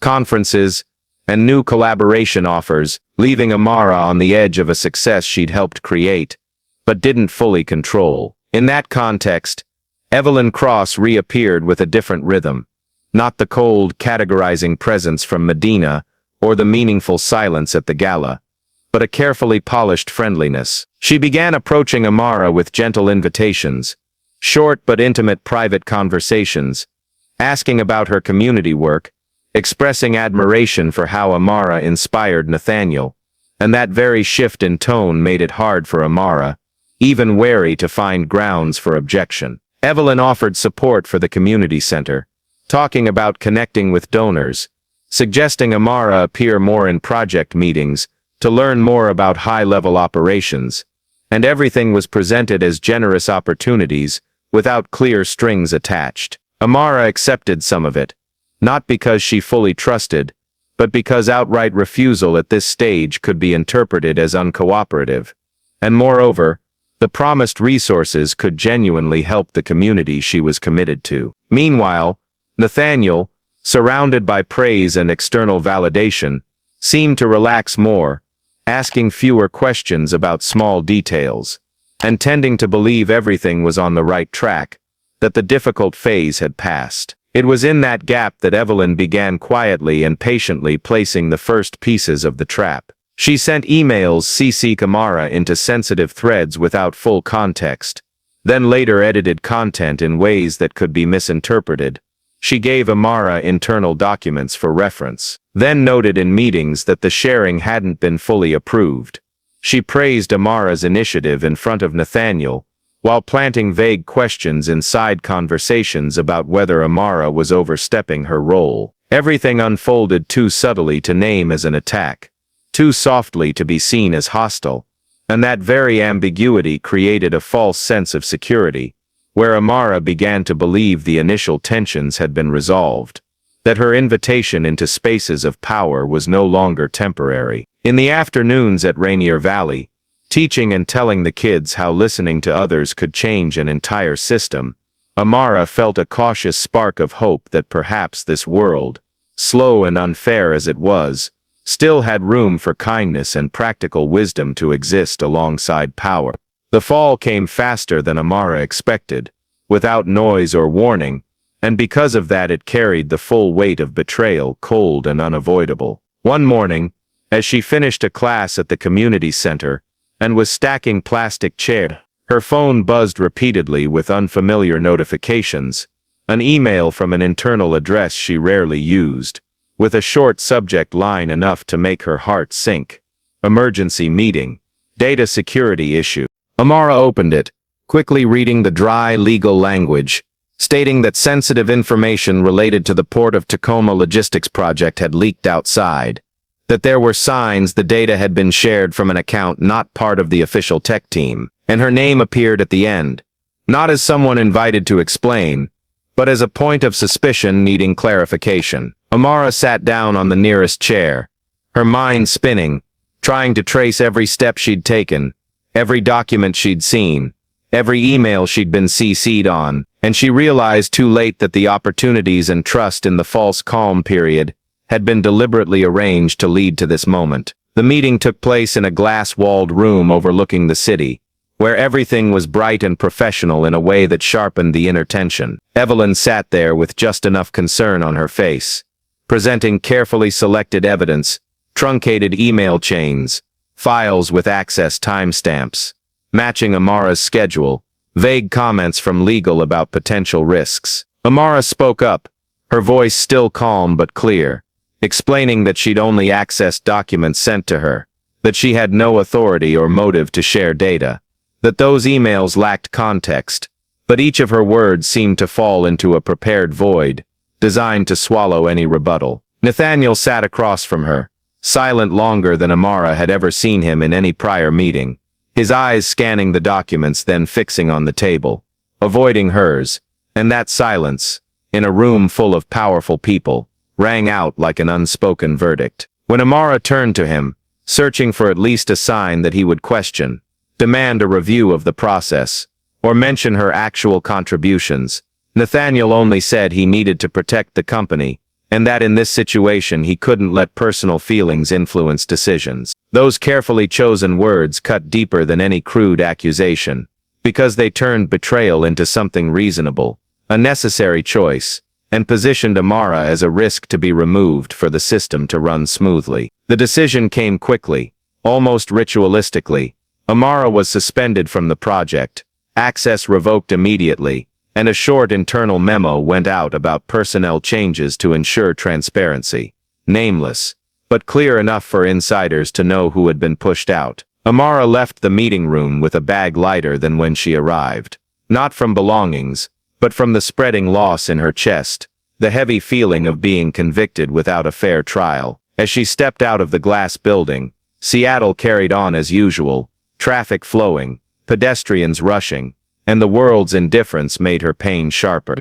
conferences, and new collaboration offers, leaving Amara on the edge of a success she'd helped create, but didn't fully control. In that context, Evelyn Cross reappeared with a different rhythm, not the cold, categorizing presence from Medina or the meaningful silence at the gala, but a carefully polished friendliness. She began approaching Amara with gentle invitations, short but intimate private conversations, asking about her community work, expressing admiration for how Amara inspired Nathaniel, and that very shift in tone made it hard for Amara, even wary to find grounds for objection. Evelyn offered support for the community center, talking about connecting with donors, suggesting Amara appear more in project meetings to learn more about high-level operations, and everything was presented as generous opportunities without clear strings attached. Amara accepted some of it, not because she fully trusted, but because outright refusal at this stage could be interpreted as uncooperative. And moreover, the promised resources could genuinely help the community she was committed to. Meanwhile, Nathaniel, surrounded by praise and external validation, seemed to relax more, asking fewer questions about small details, and tending to believe everything was on the right track, that the difficult phase had passed. It was in that gap that Evelyn began quietly and patiently placing the first pieces of the trap. She sent emails CC Amara into sensitive threads without full context, then later edited content in ways that could be misinterpreted. She gave Amara internal documents for reference, then noted in meetings that the sharing hadn't been fully approved. She praised Amara's initiative in front of Nathaniel, while planting vague questions in side conversations about whether Amara was overstepping her role. Everything unfolded too subtly to name as an attack, too softly to be seen as hostile, and that very ambiguity created a false sense of security, where Amara began to believe the initial tensions had been resolved, that her invitation into spaces of power was no longer temporary. In the afternoons at Rainier Valley, teaching and telling the kids how listening to others could change an entire system, Amara felt a cautious spark of hope that perhaps this world, slow and unfair as it was, still had room for kindness and practical wisdom to exist alongside power. The fall came faster than Amara expected, without noise or warning, and because of that it carried the full weight of betrayal, cold and unavoidable. One morning, as she finished a class at the community center, and was stacking plastic chairs, her phone buzzed repeatedly with unfamiliar notifications, an email from an internal address she rarely used, with a short subject line enough to make her heart sink. Emergency meeting. Data security issue. Amara opened it, quickly reading the dry legal language, stating that sensitive information related to the Port of Tacoma logistics project had leaked outside, that there were signs the data had been shared from an account not part of the official tech team, and her name appeared at the end, not as someone invited to explain, but as a point of suspicion needing clarification. Amara sat down on the nearest chair, her mind spinning, trying to trace every step she'd taken, every document she'd seen, every email she'd been CC'd on, and she realized too late that the opportunities and trust in the false calm period had been deliberately arranged to lead to this moment. The meeting took place in a glass-walled room overlooking the city, where everything was bright and professional in a way that sharpened the inner tension. Evelyn sat there with just enough concern on her face, presenting carefully selected evidence, truncated email chains, files with access timestamps, matching Amara's schedule, vague comments from legal about potential risks. Amara spoke up, her voice still calm but clear, explaining that she'd only accessed documents sent to her, that she had no authority or motive to share data, that those emails lacked context, but each of her words seemed to fall into a prepared void, designed to swallow any rebuttal. Nathaniel sat across from her, silent longer than Amara had ever seen him in any prior meeting, his eyes scanning the documents then fixing on the table, avoiding hers, and that silence, in a room full of powerful people, rang out like an unspoken verdict. When Amara turned to him, searching for at least a sign that he would question, demand a review of the process, or mention her actual contributions, Nathaniel only said he needed to protect the company, and that in this situation he couldn't let personal feelings influence decisions. Those carefully chosen words cut deeper than any crude accusation, because they turned betrayal into something reasonable, a necessary choice, and positioned Amara as a risk to be removed for the system to run smoothly. The decision came quickly, almost ritualistically. Amara was suspended from the project, access revoked immediately, and a short internal memo went out about personnel changes to ensure transparency. Nameless, but clear enough for insiders to know who had been pushed out. Amara left the meeting room with a bag lighter than when she arrived. Not from belongings, but from the spreading loss in her chest, the heavy feeling of being convicted without a fair trial. As she stepped out of the glass building, Seattle carried on as usual, traffic flowing, pedestrians rushing, and the world's indifference made her pain sharper.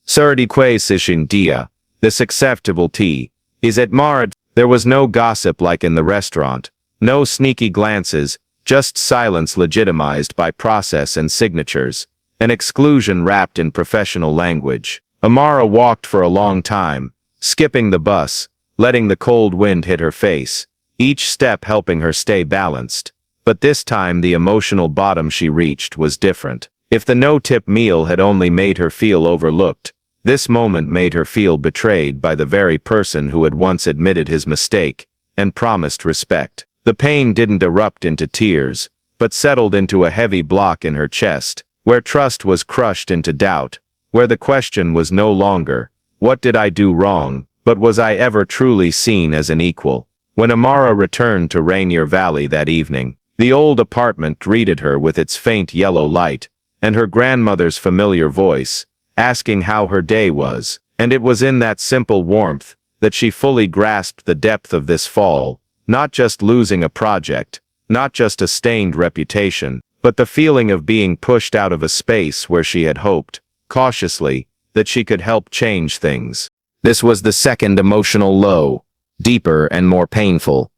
Sur di que sishin dia. This acceptable tea is at Mara. There was no gossip like in the restaurant, no sneaky glances, just silence legitimized by process and signatures, an exclusion wrapped in professional language. Amara walked for a long time, skipping the bus, letting the cold wind hit her face, each step helping her stay balanced. But this time the emotional bottom she reached was different. If the no-tip meal had only made her feel overlooked, this moment made her feel betrayed by the very person who had once admitted his mistake and promised respect. The pain didn't erupt into tears, but settled into a heavy block in her chest, where trust was crushed into doubt, where the question was no longer, "What did I do wrong?" but "Was I ever truly seen as an equal?" When Amara returned to Rainier Valley that evening, the old apartment greeted her with its faint yellow light, and her grandmother's familiar voice, asking how her day was, and it was in that simple warmth that she fully grasped the depth of this fall, not just losing a project, not just a stained reputation, but the feeling of being pushed out of a space where she had hoped, cautiously, that she could help change things. This was the second emotional low, deeper and more painful,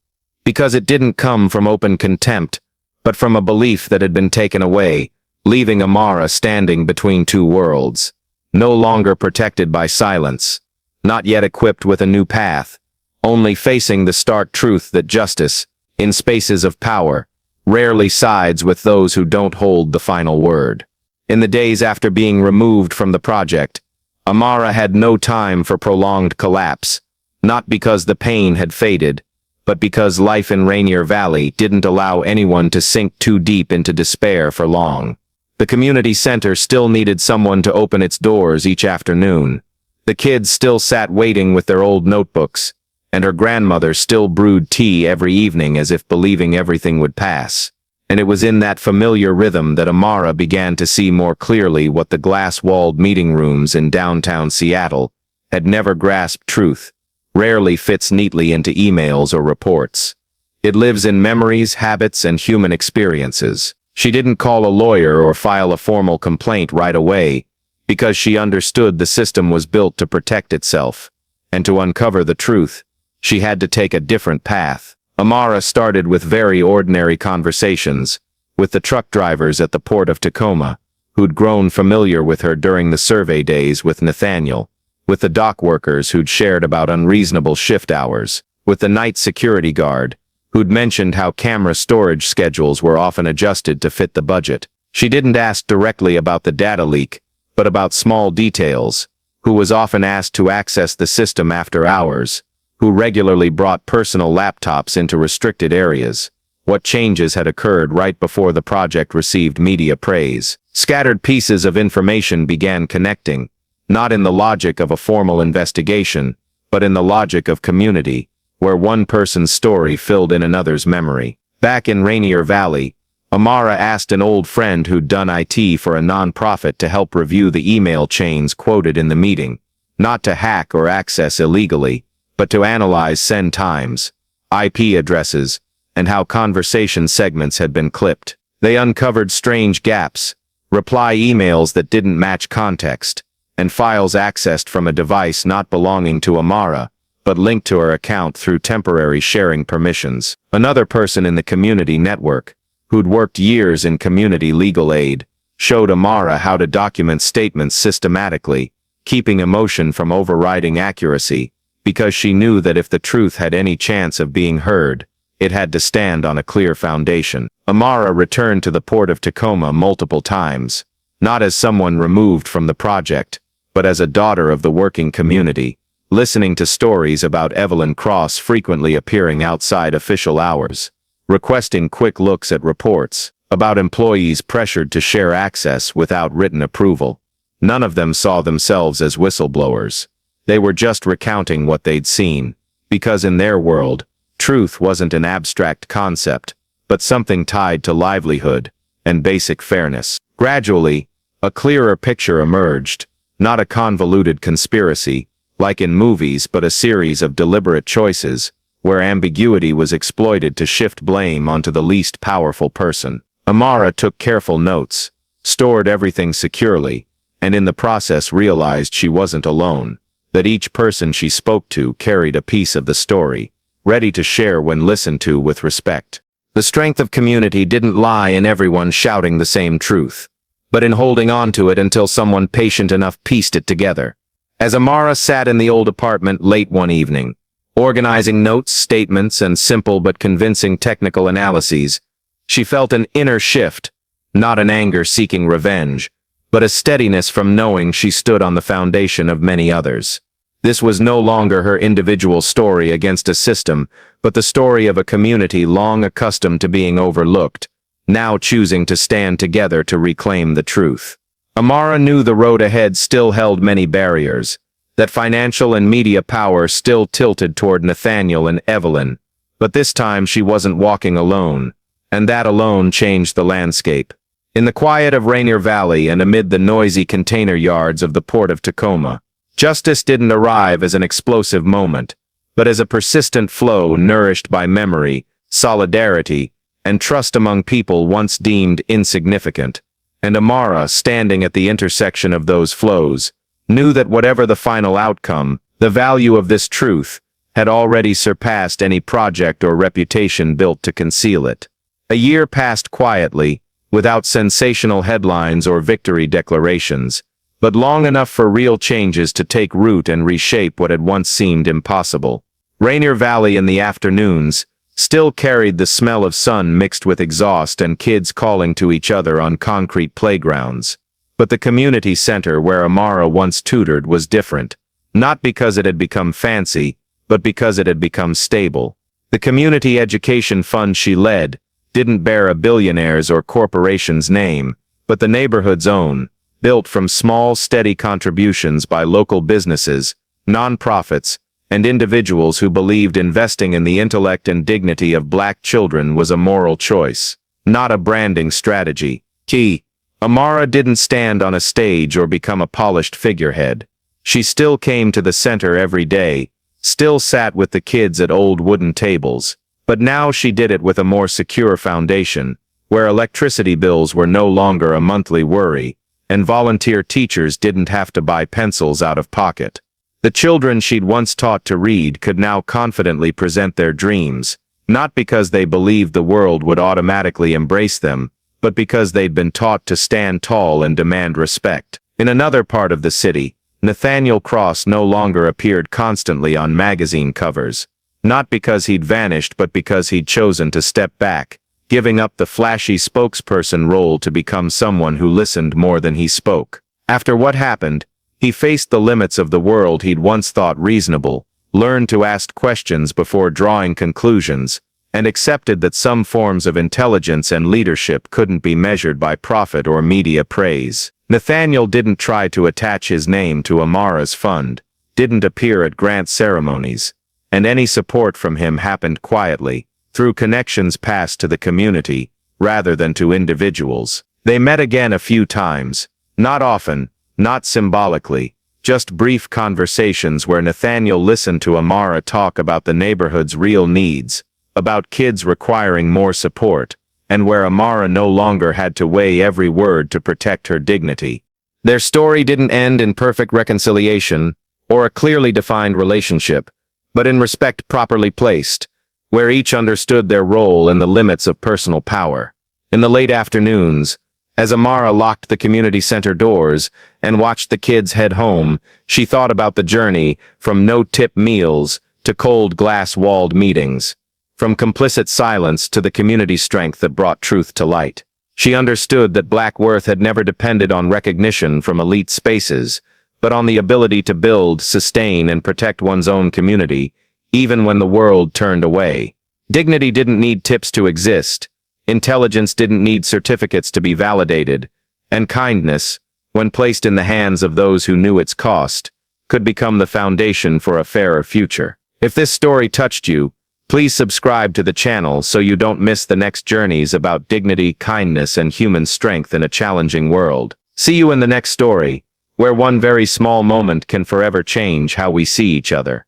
because it didn't come from open contempt, but from a belief that had been taken away, leaving Amara standing between two worlds. No longer protected by silence, not yet equipped with a new path, only facing the stark truth that justice, in spaces of power, rarely sides with those who don't hold the final word. In the days after being removed from the project, Amara had no time for prolonged collapse, not because the pain had faded, but because life in Rainier Valley didn't allow anyone to sink too deep into despair for long. The community center still needed someone to open its doors each afternoon. The kids still sat waiting with their old notebooks, and her grandmother still brewed tea every evening as if believing everything would pass. And it was in that familiar rhythm that Amara began to see more clearly what the glass-walled meeting rooms in downtown Seattle had never grasped. Truth rarely fits neatly into emails or reports. It lives in memories, habits, and human experiences. She didn't call a lawyer or file a formal complaint right away, because she understood the system was built to protect itself, and to uncover the truth, she had to take a different path. Amara started with very ordinary conversations, with the truck drivers at the port of Tacoma, who'd grown familiar with her during the survey days with Nathaniel, with the dock workers who'd shared about unreasonable shift hours, with the night security guard, who'd mentioned how camera storage schedules were often adjusted to fit the budget. She didn't ask directly about the data leak, but about small details, who was often asked to access the system after hours, who regularly brought personal laptops into restricted areas, what changes had occurred right before the project received media praise. Scattered pieces of information began connecting, not in the logic of a formal investigation, but in the logic of community, where one person's story filled in another's memory. Back in Rainier Valley, Amara asked an old friend who'd done IT for a nonprofit to help review the email chains quoted in the meeting, not to hack or access illegally, but to analyze send times, IP addresses, and how conversation segments had been clipped. They uncovered strange gaps, reply emails that didn't match context, and files accessed from a device not belonging to Amara, but linked to her account through temporary sharing permissions. Another person in the community network, who'd worked years in community legal aid, showed Amara how to document statements systematically, keeping emotion from overriding accuracy, because she knew that if the truth had any chance of being heard, it had to stand on a clear foundation. Amara returned to the port of Tacoma multiple times, not as someone removed from the project, but as a daughter of the working community, listening to stories about Evelyn Cross frequently appearing outside official hours, requesting quick looks at reports, about employees pressured to share access without written approval. None of them saw themselves as whistleblowers. They were just recounting what they'd seen, because in their world, truth wasn't an abstract concept, but something tied to livelihood and basic fairness. Gradually, a clearer picture emerged, not a convoluted conspiracy, like in movies, but a series of deliberate choices, where ambiguity was exploited to shift blame onto the least powerful person. Amara took careful notes, stored everything securely, and in the process realized she wasn't alone. that each person she spoke to carried a piece of the story, ready to share when listened to with respect. The strength of community didn't lie in everyone shouting the same truth, but in holding on to it until someone patient enough pieced it together. As Amara sat in the old apartment late one evening, organizing notes, statements, and simple but convincing technical analyses, she felt an inner shift, not an anger seeking revenge, but a steadiness from knowing she stood on the foundation of many others. This was no longer her individual story against a system, but the story of a community long accustomed to being overlooked, now choosing to stand together to reclaim the truth. Amara knew the road ahead still held many barriers, that financial and media power still tilted toward Nathaniel and Evelyn, but this time she wasn't walking alone, and that alone changed the landscape. In the quiet of Rainier Valley and amid the noisy container yards of the port of Tacoma, justice didn't arrive as an explosive moment, but as a persistent flow nourished by memory, solidarity, and trust among people once deemed insignificant. And Amara, standing at the intersection of those flows, knew that whatever the final outcome, the value of this truth had already surpassed any project or reputation built to conceal it. A year passed quietly, without sensational headlines or victory declarations, but long enough for real changes to take root and reshape what had once seemed impossible. Rainier Valley in the afternoons still carried the smell of sun mixed with exhaust and kids calling to each other on concrete playgrounds. But the community center where Amara once tutored was different, not because it had become fancy, but because it had become stable. The community education fund she led didn't bear a billionaire's or corporation's name, but the neighborhood's own, built from small, steady contributions by local businesses, nonprofits, and individuals who believed investing in the intellect and dignity of Black children was a moral choice, not a branding strategy. Key. Amara didn't stand on a stage or become a polished figurehead. She still came to the center every day, still sat with the kids at old wooden tables, but now she did it with a more secure foundation, where electricity bills were no longer a monthly worry, and volunteer teachers didn't have to buy pencils out of pocket. The children she'd once taught to read could now confidently present their dreams, not because they believed the world would automatically embrace them, but because they'd been taught to stand tall and demand respect. In another part of the city, Nathaniel Cross no longer appeared constantly on magazine covers, not because he'd vanished but because he'd chosen to step back, giving up the flashy spokesperson role to become someone who listened more than he spoke. After what happened, he faced the limits of the world he'd once thought reasonable, learned to ask questions before drawing conclusions, and accepted that some forms of intelligence and leadership couldn't be measured by profit or media praise. Nathaniel didn't try to attach his name to Amara's fund, didn't appear at grant ceremonies, and any support from him happened quietly, through connections passed to the community, rather than to individuals. They met again a few times, not often, not symbolically, just brief conversations where Nathaniel listened to Amara talk about the neighborhood's real needs, about kids requiring more support, and where Amara no longer had to weigh every word to protect her dignity. Their story didn't end in perfect reconciliation, or a clearly defined relationship, but in respect properly placed, where each understood their role and the limits of personal power. In the late afternoons, as Amara locked the community center doors and watched the kids head home, she thought about the journey from no-tip meals to cold glass-walled meetings, from complicit silence to the community strength that brought truth to light. She understood that Black worth had never depended on recognition from elite spaces, but on the ability to build, sustain, and protect one's own community, even when the world turned away. Dignity didn't need tips to exist. Intelligence didn't need certificates to be validated, and kindness, when placed in the hands of those who knew its cost, could become the foundation for a fairer future. If this story touched you, please subscribe to the channel so you don't miss the next journeys about dignity, kindness, and human strength in a challenging world. See you in the next story, where one very small moment can forever change how we see each other.